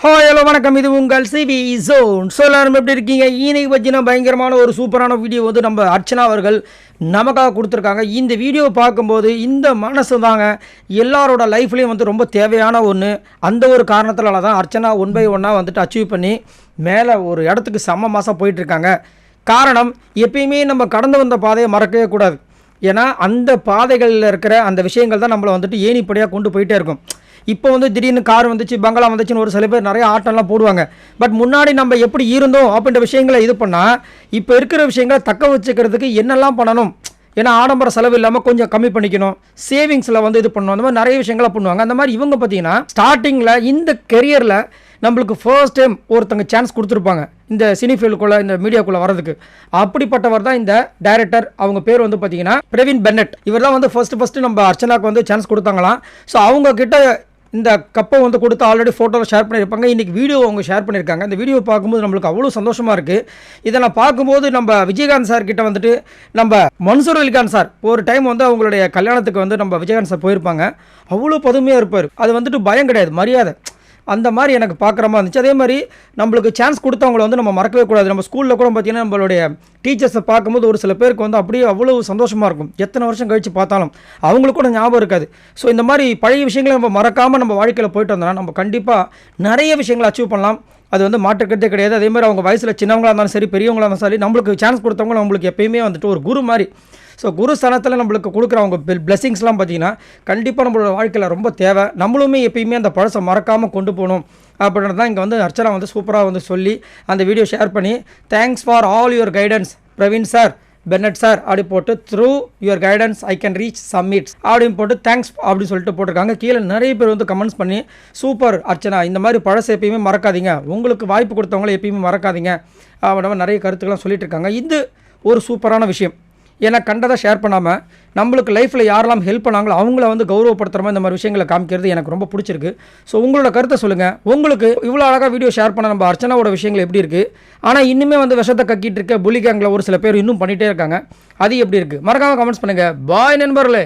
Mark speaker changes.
Speaker 1: Hello வணக்கம், இது உங்கள் சிவி ஜோன். ஸோ எல்லாரும் எப்படி இருக்கீங்க? இன்னைக்கு பற்றின பயங்கரமான ஒரு சூப்பரான வீடியோ வந்து நம்ம அர்ச்சனா அவர்கள் நமக்காக கொடுத்துருக்காங்க. இந்த வீடியோ பார்க்கும்போது இந்த மனசு தாங்க எல்லாரோட லைஃப்லேயும் வந்து ரொம்ப தேவையான ஒன்று. அந்த ஒரு காரணத்தினால தான் அர்ச்சனா 1 by 1 வந்துட்டு அச்சீவ் பண்ணி மேலே ஒரு இடத்துக்கு செம்ம மாதம் போயிட்டுருக்காங்க. காரணம், எப்பயுமே நம்ம கடந்து வந்த பாதையை மறக்கவே கூடாது. ஏன்னா அந்த பாதைகளில் இருக்கிற அந்த விஷயங்கள் தான் நம்மளை வந்துட்டு ஏணிப்படியாக கொண்டு போயிட்டே இருக்கும். இப்போ வந்து திடீர்னு கார் வந்துச்சு, பங்களா வந்துச்சுன்னு ஒரு சில பேர் நிறைய ஆட்டம்லாம் போடுவாங்க. பட் முன்னாடி நம்ம எப்படி இருந்தோம் அப்படின்ற விஷயங்களை இது பண்ணால் இப்போ இருக்கிற விஷயங்களை தக்க வச்சுக்கிறதுக்கு என்னெல்லாம் பண்ணணும், ஏன்னா ஆடம்பர செலவு இல்லாமல் கொஞ்சம் கம்மி பண்ணிக்கணும், சேவிங்ஸில் வந்து இது பண்ணணும், அந்த மாதிரி நிறைய விஷயங்களாக பண்ணுவாங்க. அந்த மாதிரி இவங்க பார்த்தீங்கன்னா ஸ்டார்டிங்கில் இந்த கெரியரில் நம்மளுக்கு ஃபர்ஸ்ட் டைம் ஒருத்தங்க சான்ஸ் கொடுத்துருப்பாங்க இந்த சினி ஃபீல்டுக்குள்ளே, இந்த மீடியாக்குள்ளே வரதுக்கு. அப்படிப்பட்டவர் தான் இந்த டைரக்டர். அவங்க பேர் வந்து பார்த்தீங்கன்னா பிரவீன் பென்னட். இவர் தான் வந்து ஃபர்ஸ்ட்டு நம்ம அர்ச்சனாவுக்கு வந்து சான்ஸ் கொடுத்தாங்களாம். ஸோ அவங்க கிட்ட இந்த கப்பை வந்து கொடுத்து ஆல்ரெடி ஃபோட்டோவில் ஷேர் பண்ணியிருப்பாங்க. இன்றைக்கி வீடியோ அவங்க ஷேர் பண்ணியிருக்காங்க. இந்த வீடியோ பார்க்கும்போது நம்மளுக்கு அவ்வளோ சந்தோஷமாக இருக்குது. இதை நான் பார்க்கும்போது நம்ம விஜயகாந்த் சார் கிட்ட வந்துட்டு நம்ம மன்சூர் அலிகான் சார் ஒரு டைம் வந்து அவங்களுடைய கல்யாணத்துக்கு வந்து நம்ம விஜயகாந்த் சார் போயிருப்பாங்க. அவ்வளோ பதுமையாக இருப்பார். அது வந்துட்டு பயம் கிடையாது, மரியாதை. அந்த மாதிரி எனக்கு பார்க்குற மாதிரி இருந்துச்சு. அதே மாதிரி நம்மளுக்கு சான்ஸ் கொடுத்தவங்களை வந்து நம்ம மறக்கவே கூடாது. நம்ம ஸ்கூலில் கூட பார்த்திங்கன்னா நம்மளுடைய டீச்சர்ஸை பார்க்கும்போது ஒரு சில பேருக்கு வந்து அப்படியே அவ்வளோ சந்தோஷமாக இருக்கும். எத்தனை வருஷம் கழித்து பார்த்தாலும் அவங்களுக்கு கூட ஞாபகம் இருக்காது. ஸோ இந்த மாதிரி பழைய விஷயங்களை நம்ம மறக்காமல் நம்ம வாழ்க்கையில் போயிட்டு வந்தோம்னா நம்ம கண்டிப்பாக நிறைய விஷயங்களை அச்சீவ் பண்ணலாம். அது வந்து மாற்றுக்கிறதே கிடையாது. அதே மாதிரி அவங்க வயசில் சின்னவங்களாக இருந்தாலும் சரி, பெரியவங்களாக இருந்தாலும் சரி, நம்மளுக்கு சான்ஸ் கொடுத்தவங்க நம்மளுக்கு எப்பயுமே வந்துட்டு ஒரு குரு மாதிரி. ஸோ குரு ஸ்தானத்தில் நம்மளுக்கு கொடுக்குற அவங்க பிளெஸிங்ஸ்லாம் பார்த்திங்கன்னா கண்டிப்பாக நம்மளோட வாழ்க்கையில் ரொம்ப தேவை. நம்மளுமே எப்பயுமே அந்த பழசை மறக்காமல் கொண்டு போகணும் அப்படின்றது தான் இங்கே வந்து அர்ச்சனா வந்து சூப்பராக வந்து சொல்லி அந்த வீடியோ ஷேர் பண்ணி thanks for all your guidance Praveen sir, Bennett sir அப்படி போட்டு through your guidance I can reach summits அப்படின்னு போட்டு தேங்க்ஸ் அப்படின்னு சொல்லிட்டு போட்டிருக்காங்க. கீழே நிறைய பேர் வந்து கமெண்ட்ஸ் பண்ணி சூப்பர் அர்ச்சனா, இந்த மாதிரி பழசை எப்பயுமே மறக்காதீங்க, உங்களுக்கு வாய்ப்பு கொடுத்தவங்கள எப்பயுமே மறக்காதீங்க அப்படின்ற நிறைய கருத்துக்கெல்லாம் சொல்லிட்டு இருக்காங்க. இது ஒரு சூப்பரான விஷயம். ஏன்னா கண்டதை ஷேர் பண்ணாமல் நம்மளுக்கு லைஃப்பில் யாரெல்லாம் ஹெல்ப் பண்ணாங்களோ அவங்கள வந்து கௌரவப்படுத்துகிற மாதிரி இந்த மாதிரி விஷயங்களை காமிக்கிறது எனக்கு ரொம்ப பிடிச்சிருக்கு. ஸோ உங்களோட கருத்தை சொல்லுங்கள். உங்களுக்கு இவ்வளோ அழகாக வீடியோ ஷேர் பண்ண நம்ம அர்ச்சனாவோட விஷயங்கள் எப்படி இருக்குது, ஆனால் இன்னுமே வந்து விஷத்தை கக்கிட்டு இருக்க புலி கேங்கில் ஒரு சில பேர் இன்னும் பண்ணிகிட்டே இருக்காங்க, அது எப்படி இருக்குது மறக்காமல் கமெண்ட்ஸ் பண்ணுங்கள். பாய் நண்பர்களே.